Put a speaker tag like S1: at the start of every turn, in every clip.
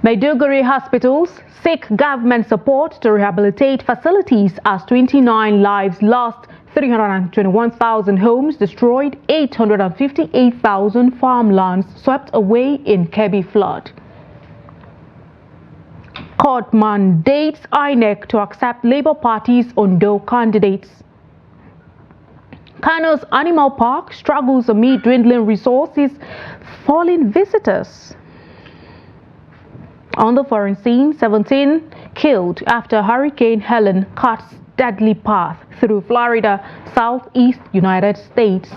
S1: Maiduguri hospitals seek government support to rehabilitate facilities as 29 lives lost, 321,000 homes destroyed, 858,000 farmlands swept away in Kebbi flood. Court mandates INEC to accept Labour Party's Ondo candidates. Kano's Animal Park struggles amid dwindling resources, falling visitors. On the foreign scene, 17 killed after Hurricane Helen cuts deadly path through Florida, southeast United States.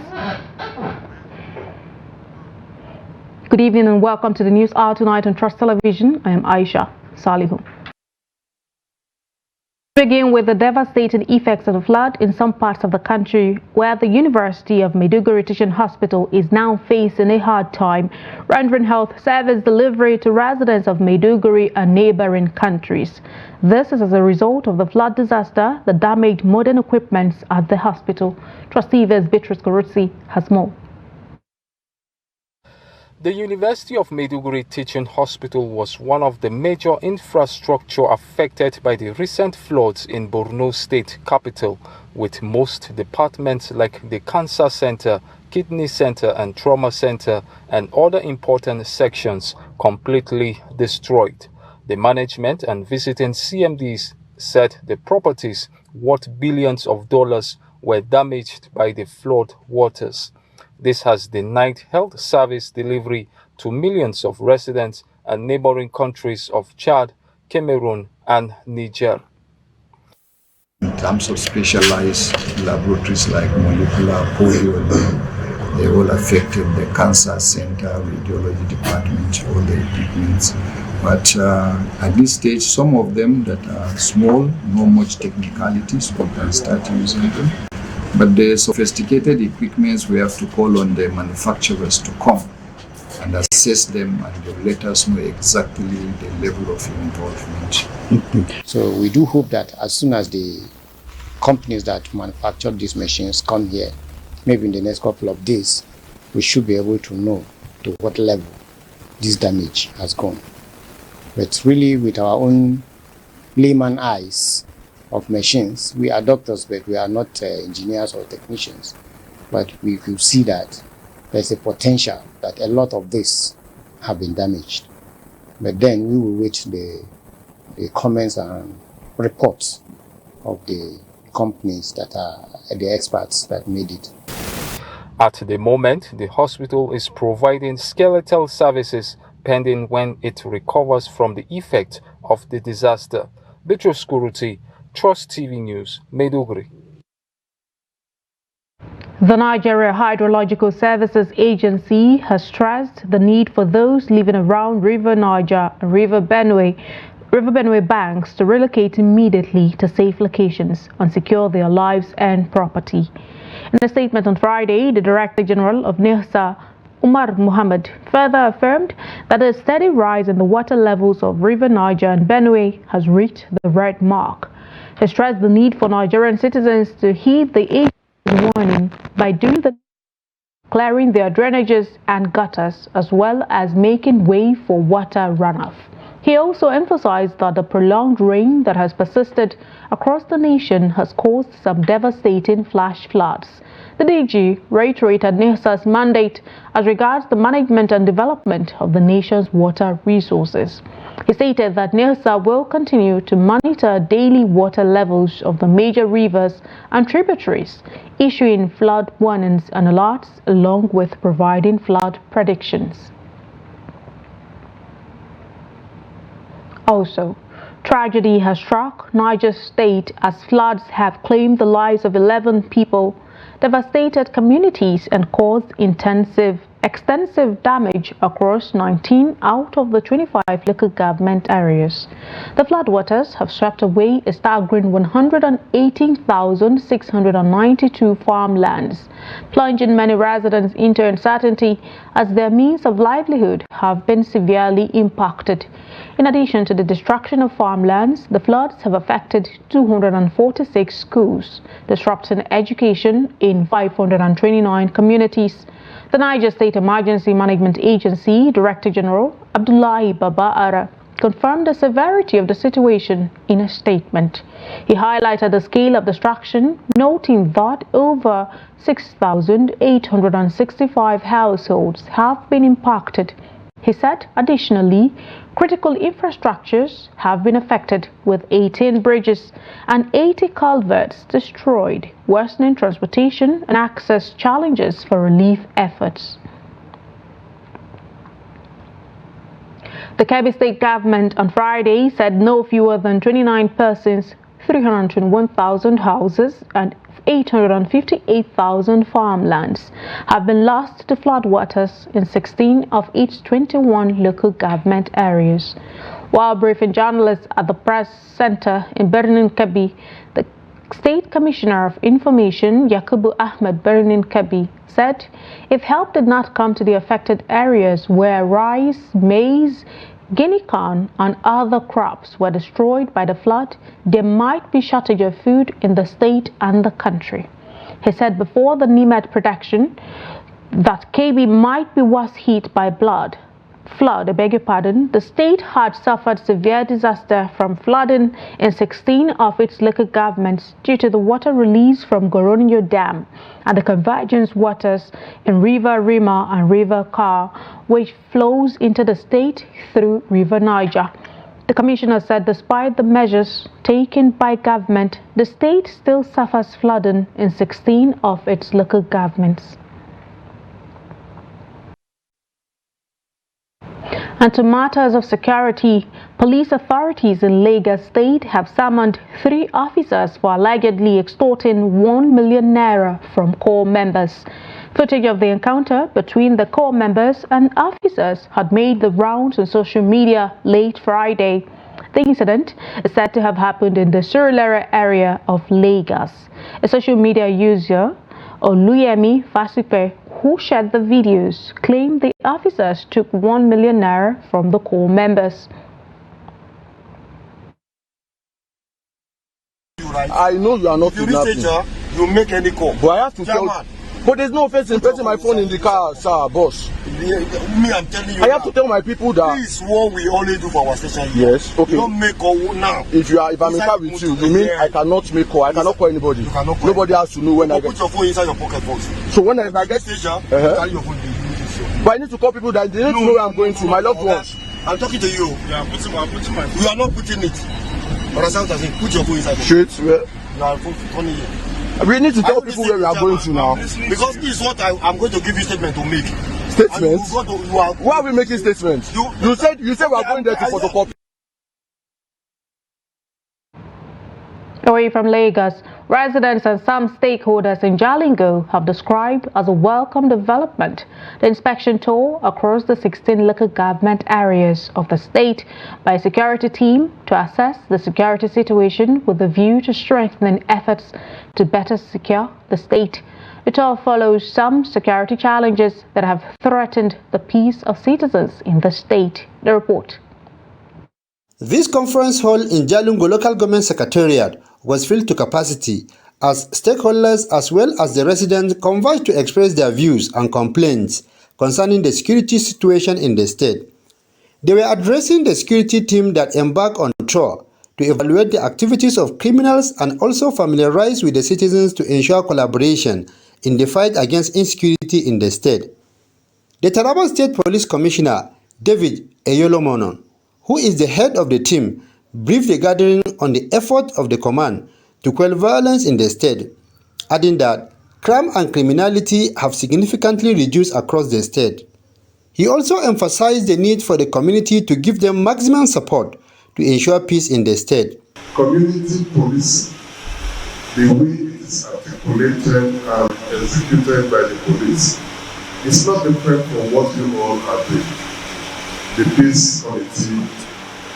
S1: Good evening and welcome to the News Hour tonight on Trust Television. I am Aisha Salihu. Begin with the devastating effects of the flood in some parts of the country, where the University of Maiduguri Teaching Hospital is now facing a hard time rendering health service delivery to residents of Maiduguri and neighboring countries. This is as a result of the flood disaster that damaged modern equipment at the hospital. Trustee Beatrice Korotsi has more.
S2: The University of Maiduguri Teaching Hospital was one of the major infrastructure affected by the recent floods in Borno State capital, with most departments like the Cancer Center, Kidney Center and Trauma Center and other important sections completely destroyed. The management and visiting CMDs said the properties worth billions of dollars were damaged by the flood waters. This has denied health service delivery to millions of residents and neighboring countries of Chad, Cameroon, and Niger.
S3: In terms of specialized laboratories like molecular, polio, they all affected the cancer center, radiology department, all the equipments. But at this stage, some of them that are small, not much technicalities, we can start using them. But the sophisticated equipments, we have to call on the manufacturers to come and assess them, and they'll let us know exactly the level of involvement.
S4: So we do hope that as soon as the companies that manufacture these machines come here, maybe in the next couple of days, we should be able to know to what level this damage has gone. But really, with our own layman eyes of machines, we are doctors, but we are not engineers or technicians. But we could see that there's a potential that a lot of this have been damaged. But then we will wait the comments and reports of the companies that are the experts that made it.
S2: At the moment, the hospital is providing skeletal services pending when it recovers from the effect of the disaster. Beatrice Korotsi, Trust TV News, Maiduguri.
S1: The Nigeria Hydrological Services Agency has stressed the need for those living around River Niger and River Benue banks to relocate immediately to safe locations and secure their lives and property. In a statement on Friday, the Director General of NIHSA, Umar Muhammad, further affirmed that a steady rise in the water levels of River Niger and Benue has reached the red mark. He stressed the need for Nigerian citizens to heed the agency's warning by doing clearing their drainages and gutters, as well as making way for water runoff. He also emphasized that the prolonged rain that has persisted across the nation has caused some devastating flash floods. The DG reiterated NIHSA's mandate as regards the management and development of the nation's water resources. He stated that NIHSA will continue to monitor daily water levels of the major rivers and tributaries, issuing flood warnings and alerts along with providing flood predictions. Also, tragedy has struck Niger State as floods have claimed the lives of 11 people, devastated communities and caused extensive damage across 19 out of the 25 local government areas. The floodwaters have swept away a staggering 118,692 farmlands, plunging many residents into uncertainty as their means of livelihood have been severely impacted. In addition to the destruction of farmlands, the floods have affected 246 schools, disrupting education in 529 communities. The Niger State Emergency Management Agency Director General Abdullahi Baba Ara confirmed the severity of the situation in a statement. He highlighted the scale of destruction, noting that over 6,865 households have been impacted. He said, additionally, critical infrastructures have been affected, with 18 bridges and 80 culverts destroyed, worsening transportation and access challenges for relief efforts. The Kebbi State government on Friday said no fewer than 29 persons, 321,000 houses and 858,000 farmlands have been lost to floodwaters in 16 of its 21 local government areas. While briefing journalists at the press center in Birnin Kebbi, the State Commissioner of Information, Yakubu Ahmed Birnin Kebbi, said if help did not come to the affected areas where rice, maize, guinea corn and other crops were destroyed by the flood, there might be shortage of food in the state and the country. He said before the NIMET protection that Kebbi might be worse hit by flood, the state had suffered severe disaster from flooding in 16 of its local governments due to the water release from Goronyo Dam and the convergence waters in River Rima and River Kar, which flows into the state through River Niger. The commissioner said despite the measures taken by government, the state still suffers flooding in 16 of its local governments. And to matters of security, police authorities in Lagos State have summoned 3 officers for allegedly extorting 1 million naira from corps members. Footage of the encounter between the corps members and officers had made the rounds on social media late Friday. The incident is said to have happened in the Surulere area of Lagos. A social media user, Oluyemi Fasipe, who shared the videos, claimed the officers took 1 million naira from the corps members.
S5: I know you are not kidnapping. You make any call. But I have to tell. But there's no offense in pressing my phone in the car, sir, boss. Me, I'm telling you. I have to tell my people that. This is what we only do for our station here. Yes, okay. You don't make call now. If I'm in car with you, you mean I cannot make call. I cannot call anybody. You cannot call. Nobody has to know when I get. Put your phone inside your pocket first. So when I get station, carry your phone. But I need to call people that they need to know where I'm going to. My loved ones. I'm talking to you. Yeah, I'm putting my phone. You are not putting it. Understand what I'm saying? Put your phone inside. Straight. You are turning here. We need to tell people where we are going to now. Because this is what I'm going to give you statement to make. Statements? Why are we making statements? You said we are going there to photocopy.
S1: Away from Lagos, residents and some stakeholders in Jalingo have described as a welcome development the inspection tour across the 16 local government areas of the state by a security team to assess the security situation with a view to strengthening efforts to better secure the state. The tour follows some security challenges that have threatened the peace of citizens in the state. The report.
S6: This conference hall in Jalingo Local Government Secretariat was filled to capacity as stakeholders as well as the residents converged to express their views and complaints concerning the security situation in the state. They were addressing the security team that embarked on tour to evaluate the activities of criminals and also familiarize with the citizens to ensure collaboration in the fight against insecurity in the state. The Taraba State Police Commissioner, David Eyolomonon, who is the head of the team, briefed the gathering on the effort of the command to quell violence in the state, adding that crime and criminality have significantly reduced across the state. He also emphasized the need for the community to give them maximum support to ensure peace in the state.
S7: Community police, the way it is articulated and executed by the police, is not different from what you all are doing. The peace committee,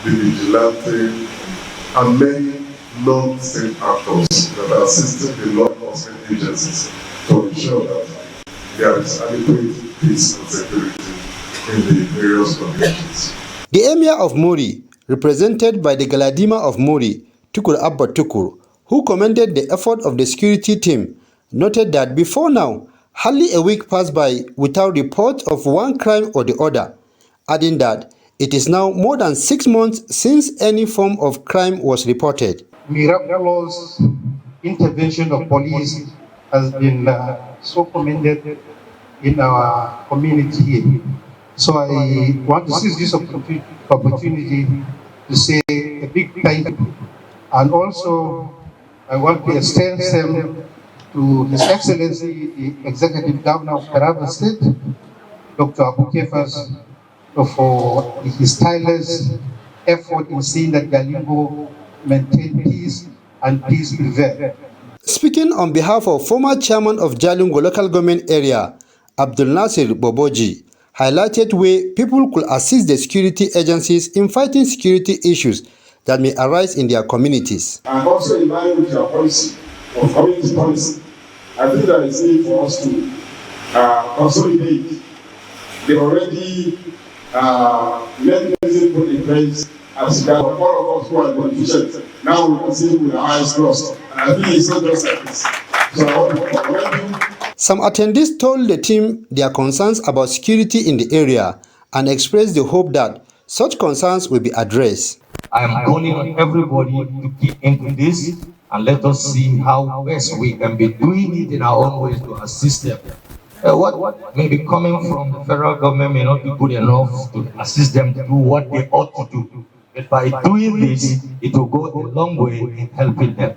S7: the vigilante, and many non-state actors that are assisting the law enforcement agencies to ensure that there is adequate peace and security in the various communities.
S6: The Emir of Muri, represented by the Galadima of Muri, Tukur Abba Tukur, who commended the effort of the security team, noted that before now, hardly a week passed by without report of one crime or the other, adding that It is now more than 6 months since any form of crime was reported.
S8: Miraculous intervention of police has been so commended in our community here. So I want to seize this opportunity to say a big thank you. And also, I want to extend them to His Excellency, the Executive Governor of Taraba State, Dr. Abukefas, for his tireless effort in seeing that Jalingo maintain peace and peace prevail.
S6: Speaking on behalf of former chairman of Jalingo local government area, Abdul Nasir Boboji, highlighted way people could assist the security agencies in fighting security issues that may arise in their communities.
S7: And also in line with your policy of community policy, I think there is need for us to consolidate the already mechanism put in place as that all of us who are beneficiaries now we can see with our eyes closed. And I think it's not just like this. So I want to commend you.
S6: Some attendees told the team their concerns about security in the area and expressed the hope that such concerns will be addressed.
S9: I am calling on everybody to keep into this and let us see how best we can be doing it in our own ways to assist them. What may be coming from the federal government may not be good enough to assist them to do what they ought to do. But by doing this, it will go a long way in helping them.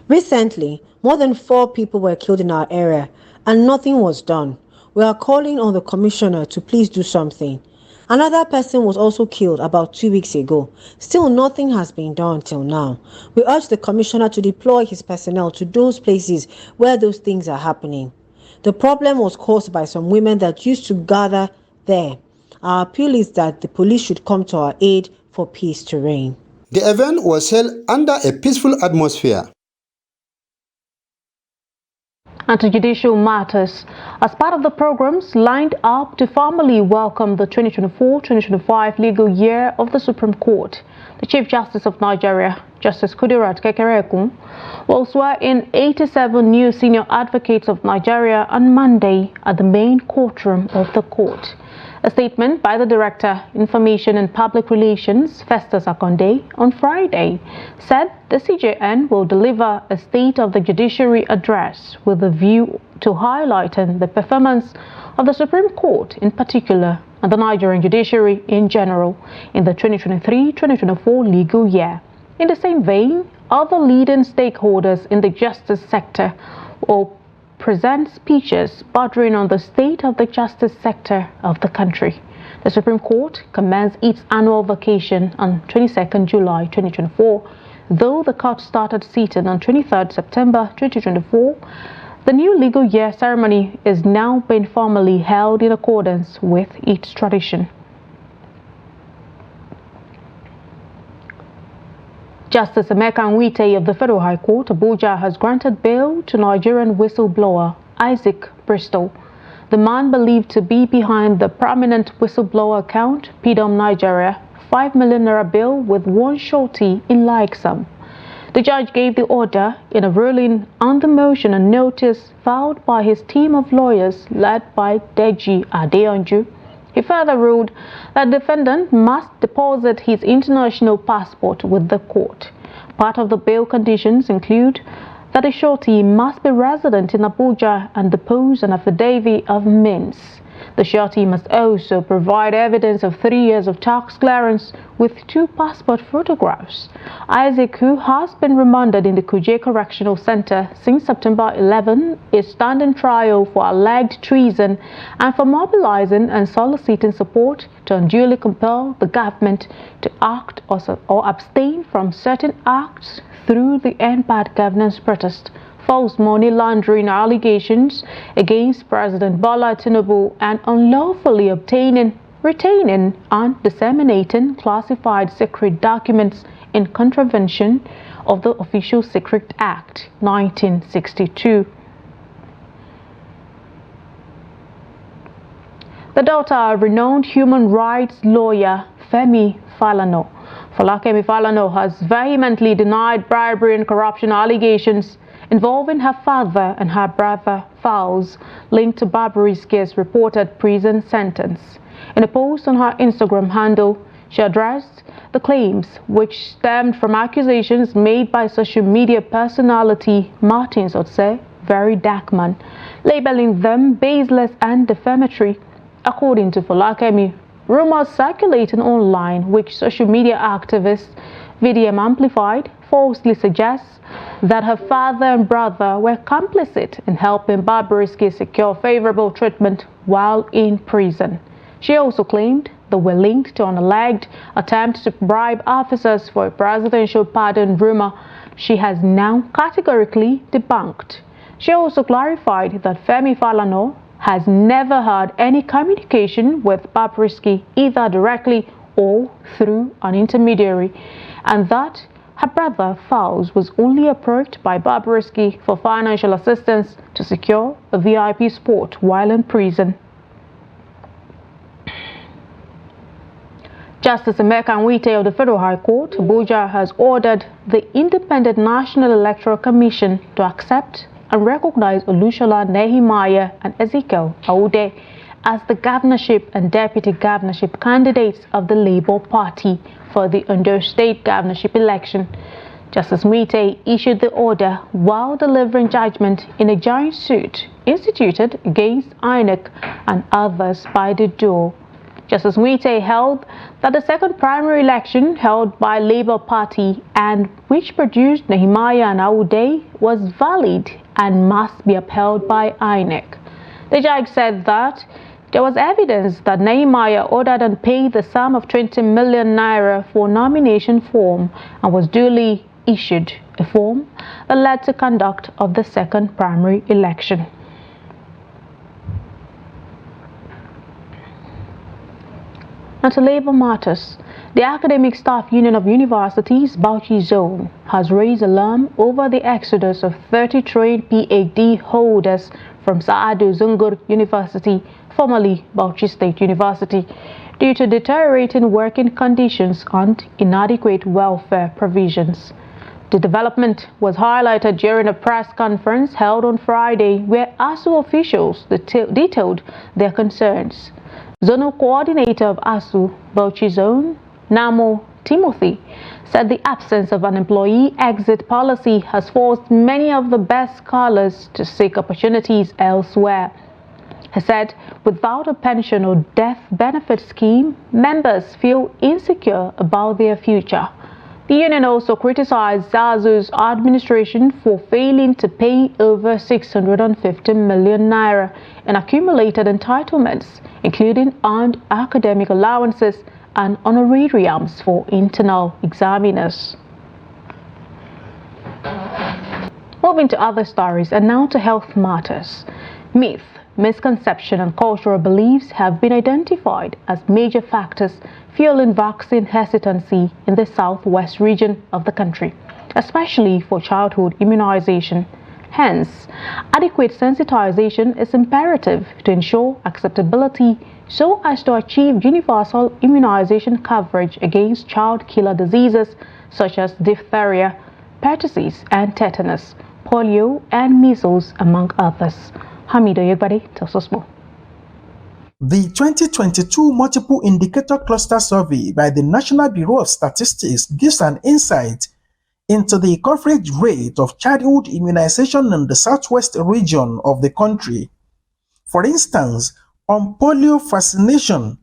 S10: Recently, more than 4 people were killed in our area and nothing was done. We are calling on the commissioner to please do something. Another person was also killed about 2 weeks ago. Still nothing has been done till now. We urge the commissioner to deploy his personnel to those places where those things are happening. The problem was caused by some women that used to gather there. Our appeal is that the police should come to our aid for peace to reign.
S6: The event was held under a peaceful atmosphere.
S1: And to judicial matters, as part of the programs lined up to formally welcome the 2024-2025 legal year of the Supreme Court, the Chief Justice of Nigeria, Justice Kudirat Kekereekun, will swear in 87 new senior advocates of Nigeria on Monday at the main courtroom of the court. A statement by the Director, Information and Public Relations, Festus Akonde, on Friday said the CJN will deliver a State of the Judiciary address with a view to highlighting the performance of the Supreme Court in particular and the Nigerian judiciary in general in the 2023-2024 legal year. In the same vein, other leading stakeholders in the justice sector will present speeches bordering on the state of the justice sector of the country. The Supreme Court commenced its annual vacation on 22nd July 2024, though the court started sitting on 23rd September 2024. The new legal year ceremony is now being formally held in accordance with its tradition. Justice Emeka Nwite of the Federal High Court, Abuja, has granted bail to Nigerian whistleblower Isaac Bristol, the man believed to be behind the prominent whistleblower account, PDOM Nigeria, 5 million naira bail with one surety in like sum. The judge gave the order in a ruling on the motion and notice filed by his team of lawyers led by Deji Adeyanju. He further ruled that the defendant must deposit his international passport with the court. Part of the bail conditions include that the surety must be resident in Abuja and depose an affidavit of means. The surety must also provide evidence of 3 years of tax clearance with 2 passport photographs. Isaac, who has been remanded in the Kuje Correctional Center since September 11, is standing trial for alleged treason and for mobilizing and soliciting support to unduly compel the government to act or abstain from certain acts through the End Bad Governance protest, false money laundering allegations against President Bola Tinubu, and unlawfully obtaining, retaining, and disseminating classified secret documents in contravention of the Official Secret Act 1962. The daughter of renowned human rights lawyer Femi Falana has vehemently denied bribery and corruption allegations involving her father and her brother Falz, linked to Bobrisky's reported prison sentence. In a post on her Instagram handle, she addressed the claims, which stemmed from accusations made by social media personality Martin Otse, Very Darkman, labeling them baseless and defamatory. According to Folakemi, rumors circulating online, which social media activist VDM amplified, falsely suggests that her father and brother were complicit in helping Bobrisky secure favorable treatment while in prison. She also claimed they were linked to an alleged attempt to bribe officers for a presidential pardon rumor she has now categorically debunked. She also clarified that Femi Falana has never had any communication with Bobrisky either directly or through an intermediary, and that her brother Falz was only approached by Bobrisky for financial assistance to secure a VIP spot while in prison. Justice Emeka Nwite of the Federal High Court, Abuja, has ordered the Independent National Electoral Commission to accept and recognize Olushola Nehemiah and Ezekiel Aude as the governorship and deputy governorship candidates of the Labour Party for the Ondo State governorship election. Justice Nwite issued the order while delivering judgment in a joint suit instituted against INEC and others by the DOE. Justice Nwite held that the second primary election held by Labour Party and which produced Nehemiah and Aude was valid and must be upheld by INEC. The judge said that there was evidence that Nehemiah ordered and paid the sum of 20 million naira for nomination form and was duly issued a form that led to conduct of the second primary election. And to Labour matters, the Academic Staff Union of Universities, Bauchi Zone, has raised alarm over the exodus of 30 trained PhD holders from Saadu Zungur University, formerly Bauchi State University, due to deteriorating working conditions and inadequate welfare provisions. The development was highlighted during a press conference held on Friday where ASU officials detailed their concerns. Zonal Coordinator of ASU, Bauchi Zone, Namo Timothy, said the absence of an employee exit policy has forced many of the best scholars to seek opportunities elsewhere. He said, without a pension or death benefit scheme, members feel insecure about their future. The union also criticized ZAZU's administration for failing to pay over 650 million naira in accumulated entitlements, including earned academic allowances and honorariums for internal examiners. Moving to other stories, and now to health matters. Myth, misconception and cultural beliefs have been identified as major factors fueling vaccine hesitancy in the southwest region of the country, especially for childhood immunization. Hence, adequate sensitization is imperative to ensure acceptability so as to achieve universal immunization coverage against child killer diseases such as diphtheria, pertussis and tetanus, polio and measles, among others. Hamido Yegbade tells us more.
S11: The 2022 Multiple Indicator Cluster Survey by the National Bureau of Statistics gives an insight into the coverage rate of childhood immunization in the southwest region of the country. For instance, on polio vaccination,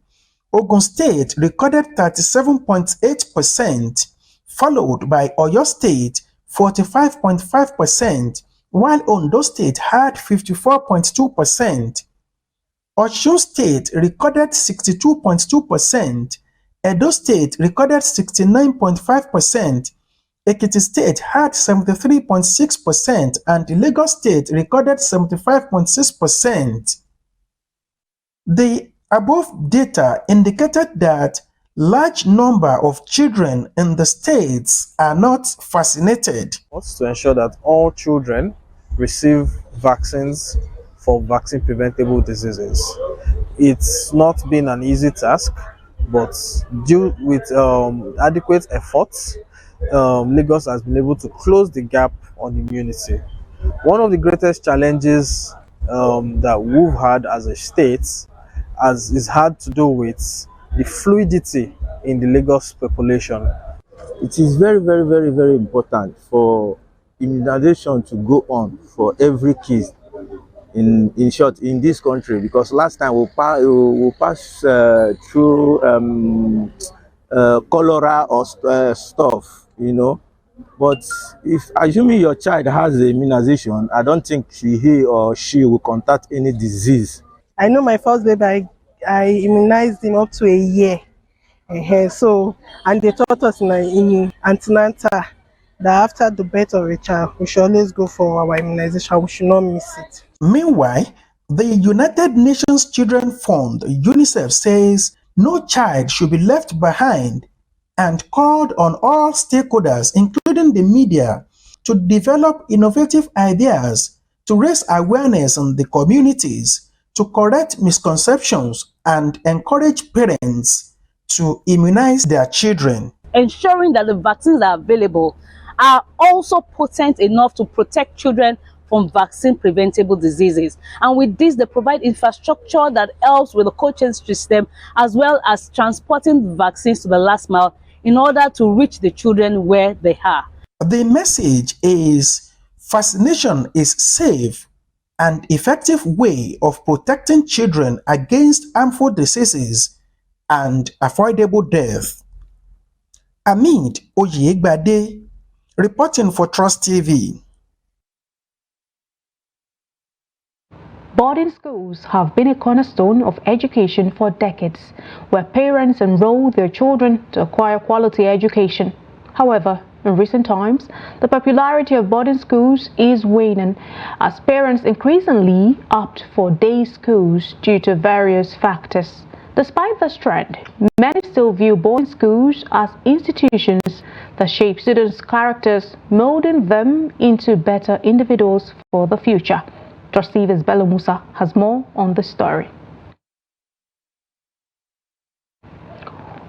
S11: Ogun State recorded 37.8%, followed by Oyo State 45.5%, while Ondo State had 54.2%. Osun State recorded 62.2%, Edo State recorded 69.5%, Ekiti State had 73.6%, and Lagos State recorded 75.6%. The above data indicated that large number of children in the states are not vaccinated.
S12: To ensure that all children receive vaccines for vaccine preventable diseases. It's not been an easy task, but due with adequate efforts, Lagos has been able to close the gap on immunity. One of the greatest challenges that we've had as a state is had to do with the fluidity in the Lagos population.
S13: It is very, very, very, very important for immunization to go on for every kid in short in this country, because last time we pass through cholera or stuff, you know. But if assuming your child has the immunization, I don't think he or she will contact any disease.
S14: I know my first baby, I immunized him up to a year. So, and they taught us in antenatal that after the birth of a child, we should always go for our immunization. We should not miss it.
S11: Meanwhile, the United Nations Children Fund, UNICEF, says no child should be left behind and called on all stakeholders, including the media, to develop innovative ideas to raise awareness in the communities, to correct misconceptions, and encourage parents to immunize their children.
S15: Ensuring that the vaccines that are available are also potent enough to protect children from vaccine-preventable diseases. And with this, they provide infrastructure that helps with the cold chain system, as well as transporting vaccines to the last mile in order to reach the children where they are.
S11: The message is vaccination is safe and effective way of protecting children against harmful diseases and avoidable death. Amid Oyegbade, reporting for Trust TV.
S1: Boarding schools have been a cornerstone of education for decades, where parents enroll their children to acquire quality education. However, in recent times, the popularity of boarding schools is waning as parents increasingly opt for day schools due to various factors. Despite this trend, many still view boarding schools as institutions that shape students' characters, molding them into better individuals for the future. Trust TV's Bello Musa has more on the story.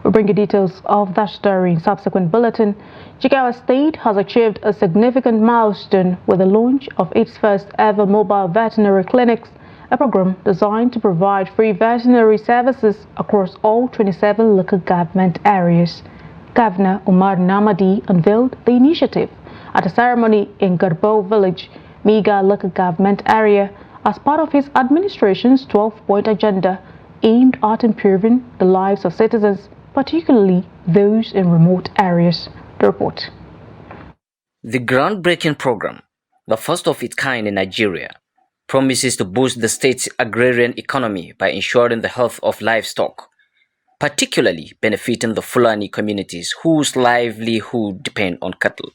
S1: We'll bring you details of that story in subsequent bulletin. Jigawa State has achieved a significant milestone with the launch of its first ever mobile veterinary clinics, a program designed to provide free veterinary services across all 27 local government areas. Governor Umar Namadi unveiled the initiative at a ceremony in Garbo village, Miga local government area, as part of his administration's 12-point agenda aimed at improving the lives of citizens, particularly those in remote areas. The report.
S16: The groundbreaking program, the first of its kind in Nigeria, promises to boost the state's agrarian economy by ensuring the health of livestock, particularly benefiting the Fulani communities whose livelihood depend on cattle.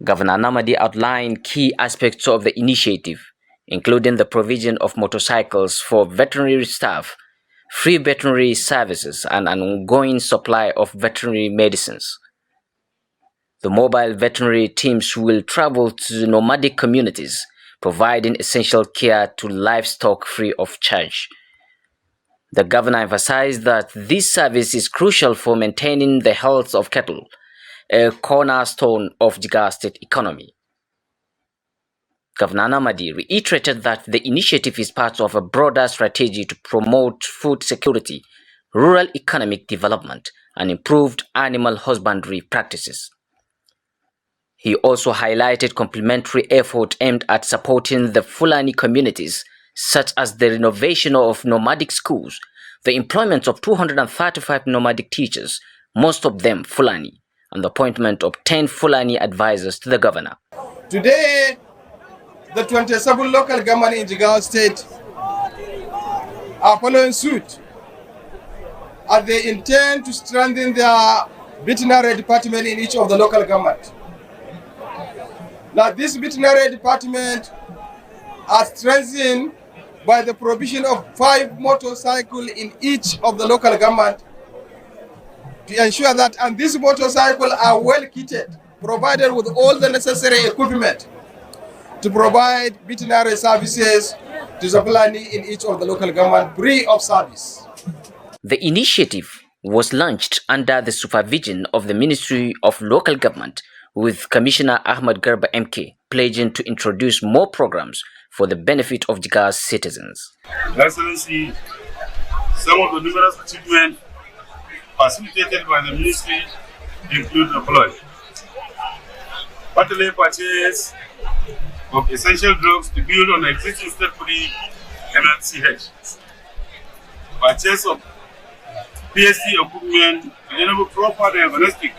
S16: Governor Namadi outlined key aspects of the initiative, including the provision of motorcycles for veterinary staff, free veterinary services, and an ongoing supply of veterinary medicines. The mobile veterinary teams will travel to nomadic communities, providing essential care to livestock free of charge. The governor emphasized that this service is crucial for maintaining the health of cattle, a cornerstone of Jigawa state economy. Governor Namadi reiterated that the initiative is part of a broader strategy to promote food security, rural economic development, and improved animal husbandry practices. He also highlighted complementary efforts aimed at supporting the Fulani communities, such as the renovation of nomadic schools, the employment of 235 nomadic teachers, most of them Fulani, and the appointment of 10 Fulani advisors to the governor.
S5: Today, the 27 local government in Jigawa State are following suit as they intend to strengthen their veterinary department in each of the local government. Now, this veterinary department are strengthened by the provision of 5 motorcycles in each of the local government to ensure that, and these motorcycles are well kitted, provided with all the necessary equipment to provide veterinary services to the Fulani in each of the local government free of service.
S16: The initiative was launched under the supervision of the Ministry of Local Government, with Commissioner Ahmad Garba MK pledging to introduce more programs for the benefit of Jigawa's citizens.
S17: Your Excellency, some of the numerous achievements facilitated by the ministry include the following: quarterly purchase of essential drugs to build on existing state-free MLCH, purchase of PSC equipment to enable proper diagnostic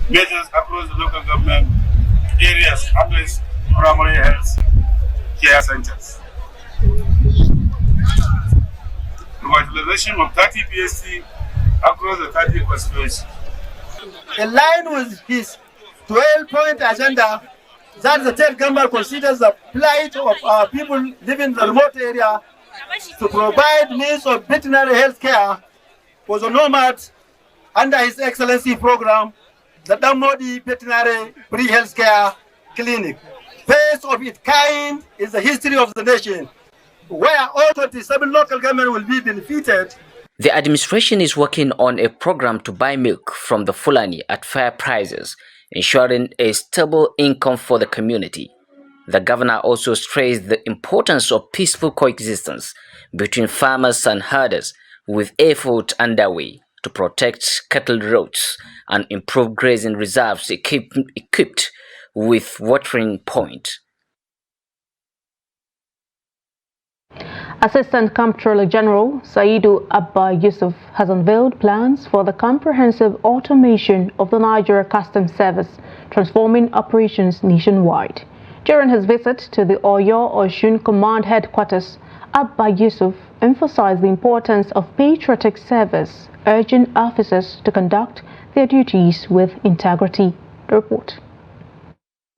S17: measures across the local government areas, address primary health care centers, revitalization of 30 PSC across the 30 constituencies.
S18: In line with his 12-point agenda, that the state government considers the plight of our people living in the remote area to provide means of veterinary health care for the nomads under His Excellency program, the Damodi Veterinary Pre-Health Care Clinic. First of its kind is the history of the nation, where all 27 local governments will be benefited.
S16: The administration is working on a program to buy milk from the Fulani at fair prices, ensuring a stable income for the community. The governor also stressed the importance of peaceful coexistence between farmers and herders, with efforts underway to protect cattle routes and improve grazing reserves equipped with watering points.
S1: Assistant Comptroller General Saidu Abba Yusuf has unveiled plans for the comprehensive automation of the Nigeria Customs Service, transforming operations nationwide. During his visit to the Oyo-Osun Command Headquarters, Abba Yusuf emphasized the importance of patriotic service, urging officers to conduct their duties with integrity. The report.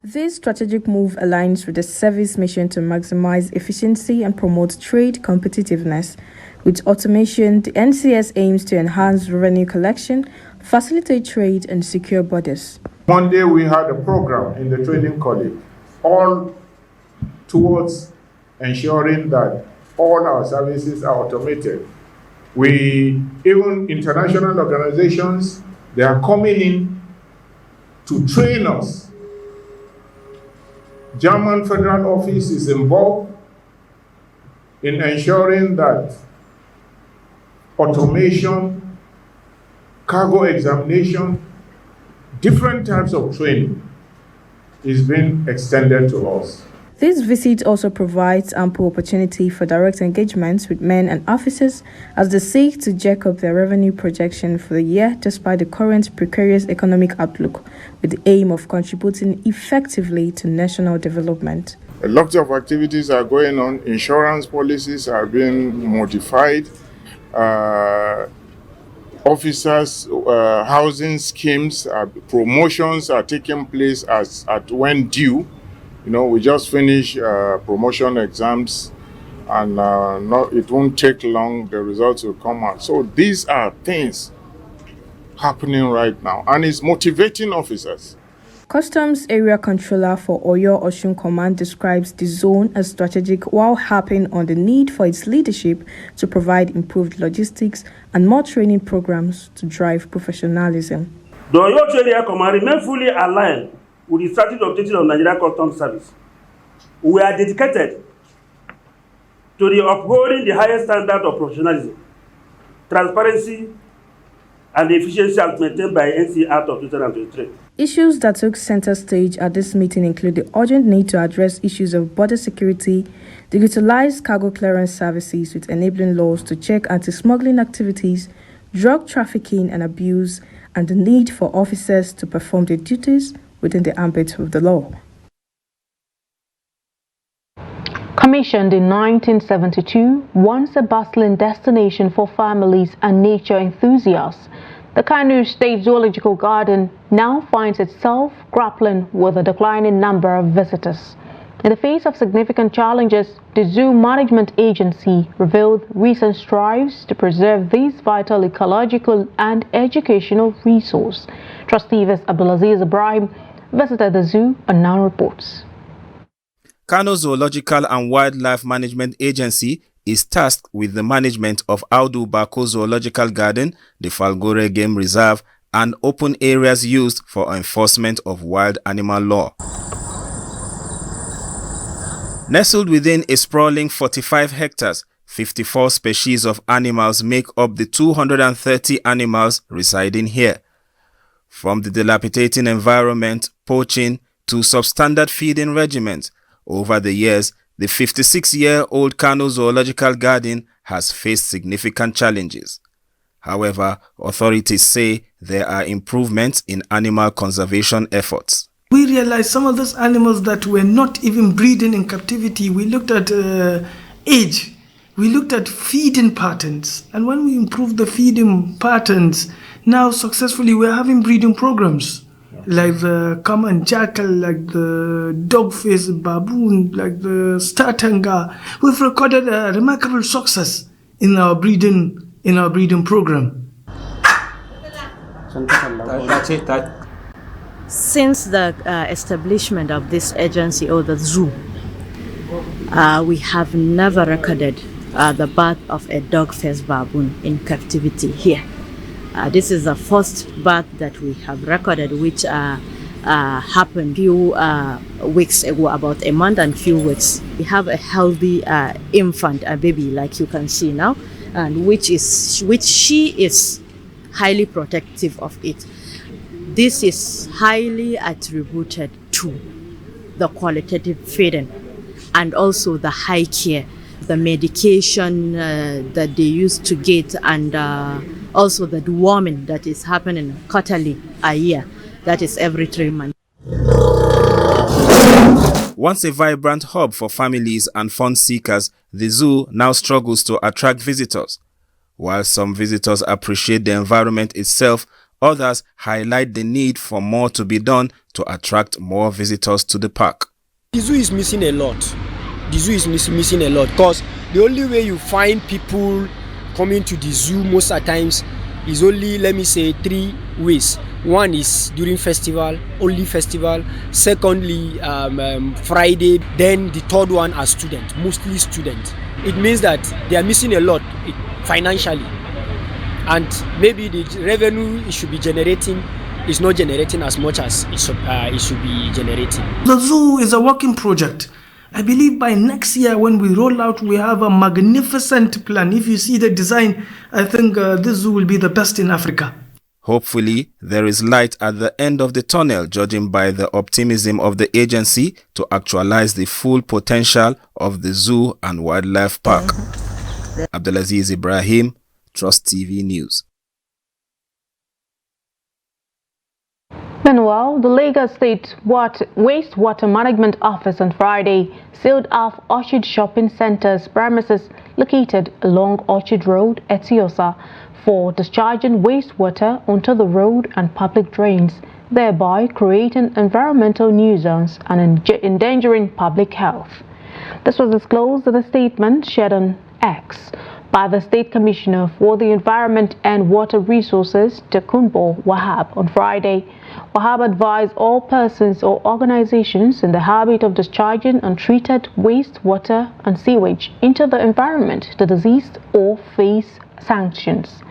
S19: This strategic move aligns with the service mission to maximize efficiency and promote trade competitiveness. With automation, the NCS aims to enhance revenue collection, facilitate trade, and secure borders.
S20: Monday, we had a program in the training college, all towards ensuring that all our services are automated. Even international organizations, they are coming in to train us. German Federal Office is involved in ensuring that automation, cargo examination, different types of training is being extended to us.
S19: This visit also provides ample opportunity for direct engagements with men and officers as they seek to jack up their revenue projection for the year despite the current precarious economic outlook, with the aim of contributing effectively to national development.
S20: A lot of activities are going on. Insurance policies are being modified. Officers' housing schemes, promotions are taking place at when due. You know, we just finished promotion exams, and it won't take long, the results will come out. So these are things happening right now, and it's motivating officers.
S19: Customs Area Controller for Oyo-Osun Command describes the zone as strategic while harping on the need for its leadership to provide improved logistics and more training programs to drive professionalism.
S21: The Oyo Area Command remains fully aligned with the strategic objective of Nigeria Customs Service. We are dedicated to the upholding the highest standard of professionalism, transparency, and the efficiency as maintained by NC Act of 2023.
S19: Issues that took center stage at this meeting include the urgent need to address issues of border security, digitalized cargo clearance services with enabling laws to check anti-smuggling activities, drug trafficking and abuse, and the need for officers to perform their duties within the ambit of the law.
S1: Commissioned in 1972, once a bustling destination for families and nature enthusiasts, the Kano State Zoological Garden now finds itself grappling with a declining number of visitors. In the face of significant challenges, the Zoo Management Agency revealed recent strives to preserve this vital ecological and educational resource. Trustee Abdulaziz Ibrahim visited the zoo and now reports.
S22: Kano Zoological and Wildlife Management Agency is tasked with the management of Audu Bako Zoological Garden, the Falgore Game Reserve, and open areas used for enforcement of wild animal law. Nestled within a sprawling 45 hectares, 54 species of animals make up the 230 animals residing here. From the dilapidating environment, poaching, to substandard feeding regimens, over the years, the 56-year-old Kano Zoological Garden has faced significant challenges. However, authorities say there are improvements in animal conservation efforts.
S3: We realized some of those animals that were not even breeding in captivity, we looked at age, we looked at feeding patterns, and when we improved the feeding patterns, now successfully we're having breeding programs like the common jackal, like the dog-faced baboon, like the startanga. We've recorded a remarkable success in our breeding program.
S4: Since the establishment of this agency or the zoo, we have never recorded the birth of a dog-faced baboon in captivity here. This is the first birth that we have recorded, which happened few weeks ago, about a month and few weeks. We have a healthy infant, a baby, like you can see now, and which she is highly protective of it. This is highly attributed to the qualitative feeding and also the high care, the medication that they used to get, and also the deworming that is happening quarterly a year, that is every 3 months.
S22: Once a vibrant hub for families and fun seekers, the zoo now struggles to attract visitors. While some visitors appreciate the environment itself, others highlight the need for more to be done to attract more visitors to the park.
S23: The zoo is missing a lot. The zoo is missing a lot because the only way you find people coming to the zoo most of the times is only, let me say, 3 ways. One is during festival, only festival. Secondly, Friday. Then the third one are students, mostly students. It means that they are missing a lot financially. And maybe the revenue it should be generating is not generating as much as it should be generating.
S3: The zoo is a working project. I believe by next year when we roll out, we have a magnificent plan. If you see the design, I think this zoo will be the best in Africa.
S22: Hopefully, there is light at the end of the tunnel, judging by the optimism of the agency to actualize the full potential of the zoo and wildlife park. Abdulaziz Ibrahim, Trust TV News.
S1: Meanwhile, the Lagos State Wastewater Management Office on Friday sealed off Orchard Shopping Centre's premises located along Orchard Road, Etiosa, for discharging wastewater onto the road and public drains, thereby creating environmental nuisance and endangering public health. This was disclosed in a statement shared on X by the State Commissioner for the Environment and Water Resources, Takumbo Wahab, on Friday. Wahab advised all persons or organizations in the habit of discharging untreated wastewater and sewage into the environment to cease or face sanctions.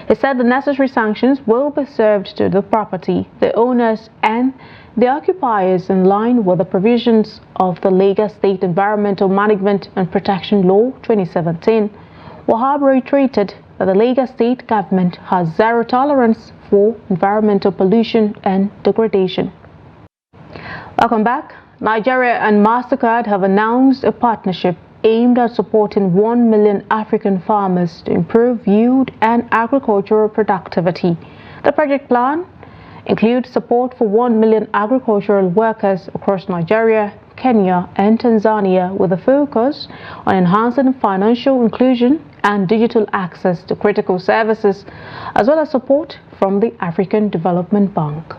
S1: He said the necessary sanctions will be served to the property, the owners, and the occupiers in line with the provisions of the Lagos State Environmental Management and Protection Law 2017. Wahab reiterated that the Lagos State government has zero tolerance for environmental pollution and degradation. Welcome back. Nigeria and MasterCard have announced a partnership aimed at supporting 1 million African farmers to improve yield and agricultural productivity. The project plan includes support for 1 million agricultural workers across Nigeria, Kenya, and Tanzania, with a focus on enhancing financial inclusion and digital access to critical services, as well as support from the African Development Bank.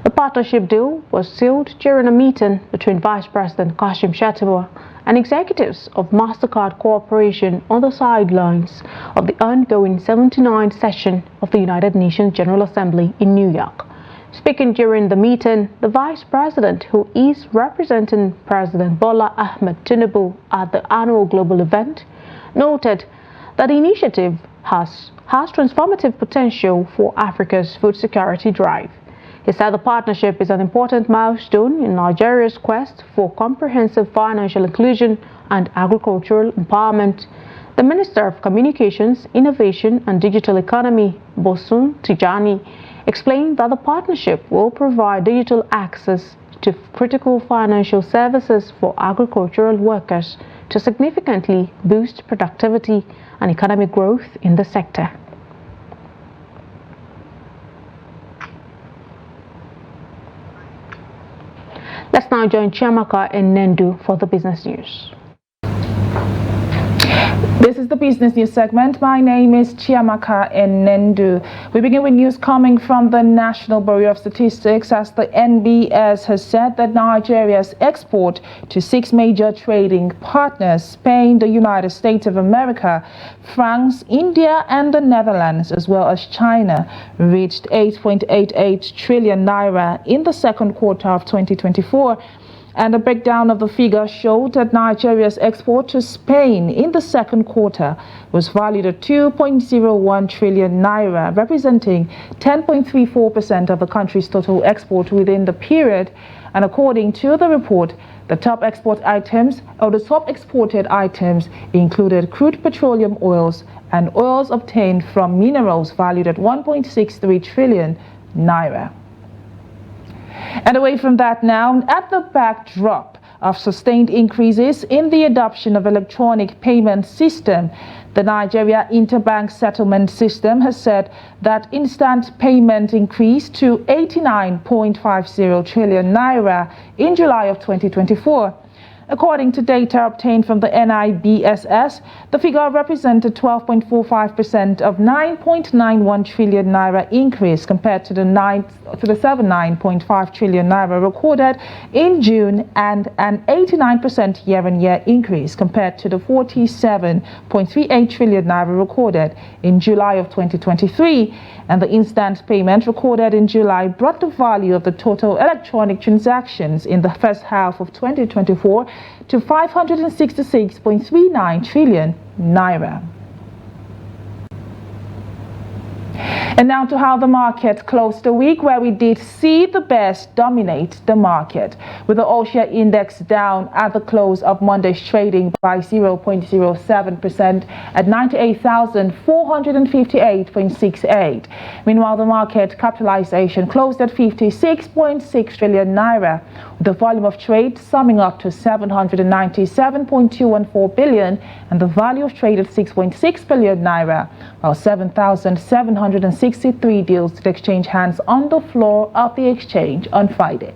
S1: The partnership deal was sealed during a meeting between Vice President Kashim Shettima and executives of MasterCard Corporation on the sidelines of the ongoing 79th session of the United Nations General Assembly in New York. Speaking during the meeting, the Vice President, who is representing President Bola Ahmed Tinubu at the annual global event, noted that the initiative has transformative potential for Africa's food security drive. He said the partnership is an important milestone in Nigeria's quest for comprehensive financial inclusion and agricultural empowerment. The Minister of Communications, Innovation and Digital Economy, Bosun Tijani, explained that the partnership will provide digital access to critical financial services for agricultural workers to significantly boost productivity and economic growth in the sector. Let's now join Chiamaka and Nendu for the business news.
S2: This is the business news segment. My name is Chiamaka Nendu. We begin with news coming from the National Bureau of Statistics, as the NBS has said that Nigeria's export to 6 major trading partners, Spain, the United States of America, France, India and the Netherlands, as well as China, reached 8.88 trillion naira in the second quarter of 2024. And a breakdown of the figure showed that Nigeria's export to Spain in the second quarter was valued at 2.01 trillion naira, representing 10.34% of the country's total export within the period. And according to the report, the top exported items included crude petroleum oils and oils obtained from minerals valued at 1.63 trillion naira. And away from that now, at the backdrop of sustained increases in the adoption of electronic payment system, the Nigeria Interbank Settlement System has said that instant payment increased to 89.50 trillion naira in July of 2024. According to data obtained from the NIBSS, the figure represented 12.45% of 9.91 trillion naira increase compared to the 79.5 trillion naira recorded in June, and an 89% year-on-year increase compared to the 47.38 trillion naira recorded in July of 2023. And the instant payment recorded in July brought the value of the total electronic transactions in the first half of 2024 to 566.39 trillion naira. And now to how the market closed the week, where we did see the best dominate the market, with the all-share index down at the close of Monday's trading by 0.07% at 98,458.68. Meanwhile, the market capitalization closed at 56.6 trillion naira, with the volume of trade summing up to 797.214 billion and the value of trade at 6.6 billion naira, while 7,763 deals did exchange hands on the floor of the exchange on Friday.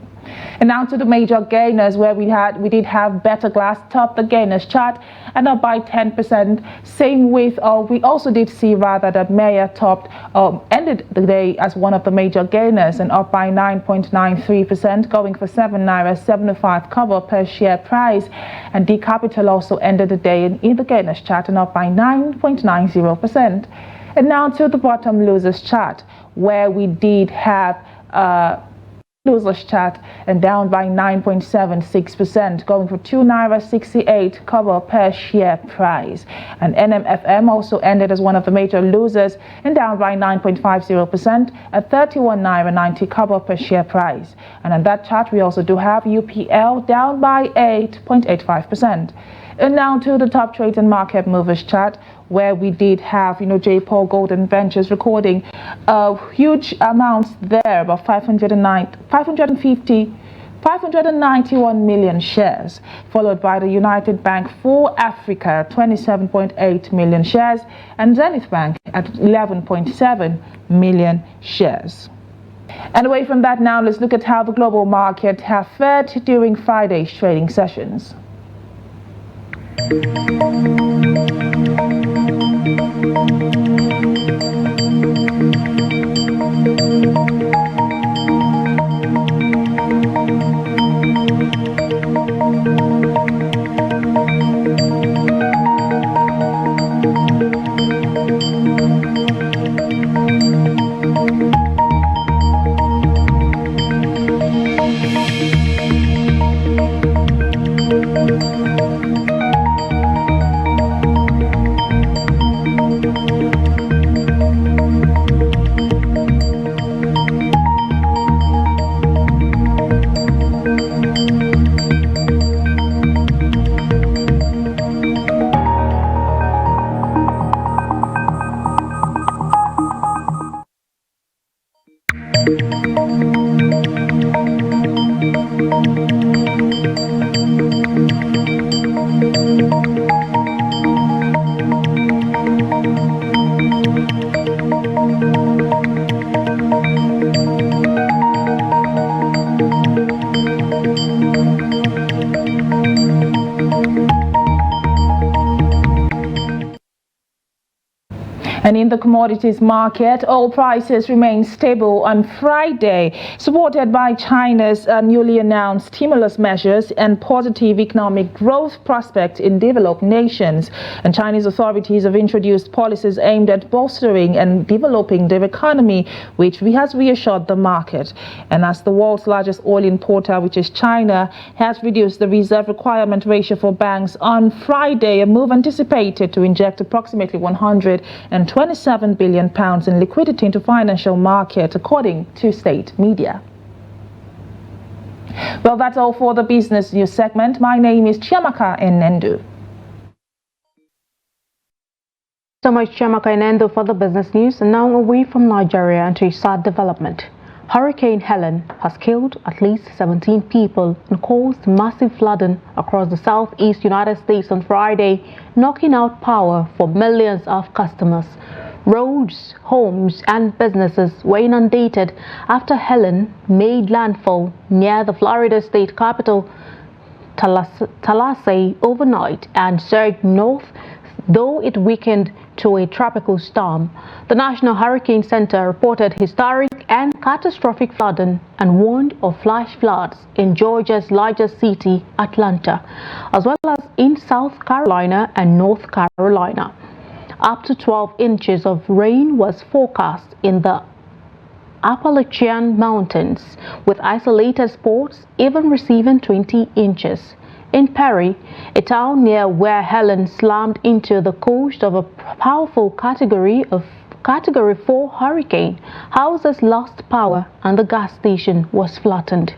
S2: And now to the major gainers, where we did have Better Glass top the gainers chart and up by 10%. Same with we also did see that Maya ended the day as one of the major gainers and up by 9.93%, going for 7.75 cover per share price. And D Capital also ended the day in the gainers chart and up by 9.90%. And now to the bottom losers chart, where we did have losers chart and down by 9.76%, going for 2.68 naira cover per share price. And NMFM also ended as one of the major losers and down by 9.50% at 31.90 naira cover per share price. And on that chart, we also do have UPL down by 8.85%. And now to the top trades and market movers chart, where we did have, J. Paul Golden Ventures recording huge amounts there, about 591 million shares, followed by the United Bank for Africa, 27.8 million shares, and Zenith Bank at 11.7 million shares. And away from that now, let's look at how the global market have fared during Friday's trading sessions. the commodities market, oil prices remain stable on Friday, supported by China's newly announced stimulus measures and positive economic growth prospects in developed nations. And Chinese authorities have introduced policies aimed at bolstering and developing their economy, which has reassured the market. And as the world's largest oil importer, which is China, has reduced the reserve requirement ratio for banks on Friday, a move anticipated to inject approximately £127 billion in liquidity into financial market, according to state media. Well, that's all for the business news segment. My name is Chiamaka Enendu.
S1: So much Chiamaka Enendu for the business news. And now away from Nigeria and to sad development. Hurricane Helen has killed at least 17 people and caused massive flooding across the southeast United States on Friday, knocking out power for millions of customers. Roads, homes and businesses were inundated after Helen made landfall near the Florida state capital, Tallahassee, overnight and surged north, though it weakened to a tropical storm. The National Hurricane Center reported historic and catastrophic flooding and warned of flash floods in Georgia's largest city, Atlanta, as well as in South Carolina and North Carolina. Up to 12 inches of rain was forecast in the Appalachian Mountains, with isolated spots even receiving 20 inches. In Perry, a town near where Helen slammed into the coast of a powerful Category 4 hurricane, houses lost power and the gas station was flattened.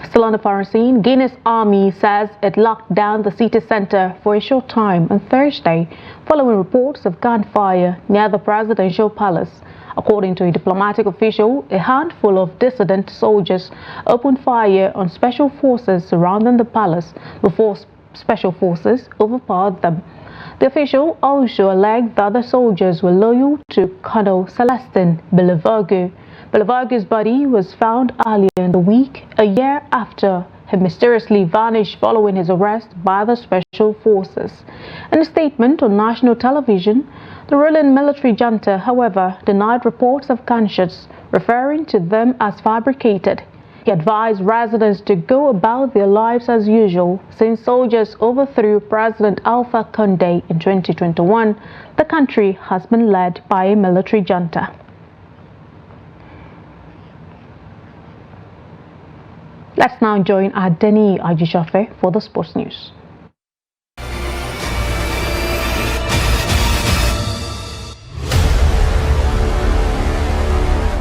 S1: Still on the foreign scene, Guinea's army says it locked down the city center for a short time on Thursday following reports of gunfire near the presidential palace. According to a diplomatic official, a handful of dissident soldiers opened fire on special forces surrounding the palace before special forces overpowered them. The official also alleged that the soldiers were loyal to Colonel Celestin Belivargue. Belivargue's body was found earlier in the week, a year after he mysteriously vanished following his arrest by the special forces. In a statement on national television, the ruling military junta, however, denied reports of gunshots, referring to them as fabricated. He advised residents to go about their lives as usual. Since soldiers overthrew President Alpha Condé in 2021, the country has been led by a military junta. Let's now join Adeni Ajishafe for the sports news.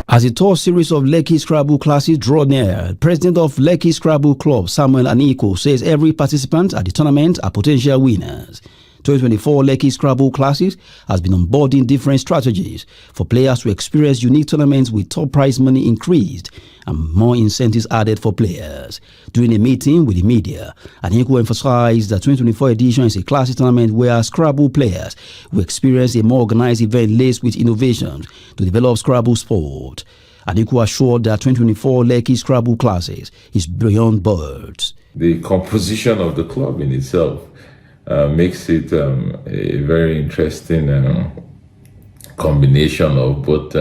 S7: As the tour series of Lekki Scrabble classes draw near, President of Lekki Scrabble Club, Samuel Aniko, says every participant at the tournament are potential winners. 2024 Lekki Scrabble classes has been onboarding different strategies for players to experience unique tournaments with top prize money increased and more incentives added for players. During a meeting with the media, Aniko emphasized that 2024 edition is a classic tournament where Scrabble players will experience a more organized event laced with innovations to develop Scrabble sport. Aniko assured that 2024 Lekki Scrabble classes is beyond words.
S8: The composition of the club in itself makes it a very interesting combination of both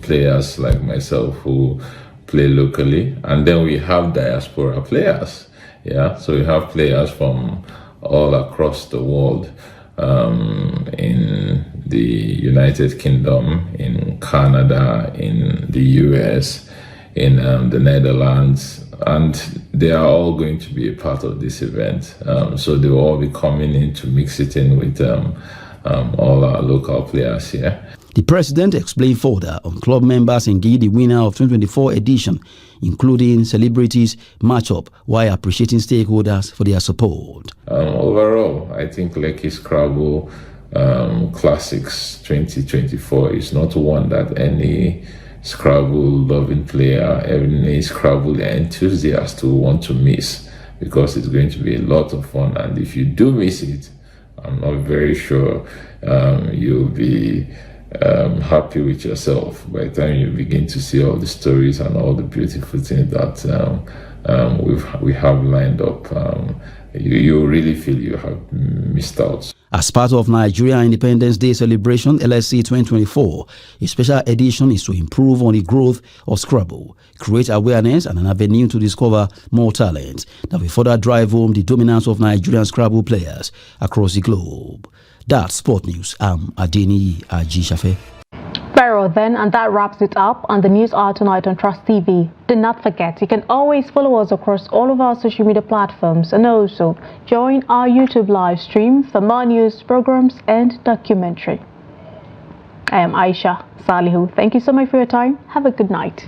S8: players like myself who play locally, and then we have diaspora players. Yeah, so we have players from all across the world, in the United Kingdom, in Canada, in the US, in the Netherlands, and they are all going to be a part of this event. So they will all be coming in to mix it in with all our local players here.
S7: The president explained further on club members engaged the winner of 2024 edition, including celebrities, matchup, while appreciating stakeholders for their support.
S8: Overall, I think Lekki Scrabble Classics 2024 is not one that any Scrabble-loving player, any Scrabble enthusiast will want to miss, because it's going to be a lot of fun. And if you do miss it, I'm not very sure you'll be happy with yourself by the time you begin to see all the stories and all the beautiful things that we have lined up you really feel you have missed out.
S7: As part of Nigeria Independence Day celebration, LSC 2024, a special edition is to improve on the growth of Scrabble, create awareness and an avenue to discover more talent that will further drive home the dominance of Nigerian Scrabble players across the globe. That's Sport News. I'm Adeni Ajishafe.
S1: Very well then, and that wraps it up on the News Hour tonight on Trust TV. Do not forget, you can always follow us across all of our social media platforms and also join our YouTube live stream for more news, programs and documentary. I am Aisha Salihu. Thank you so much for your time. Have a good night.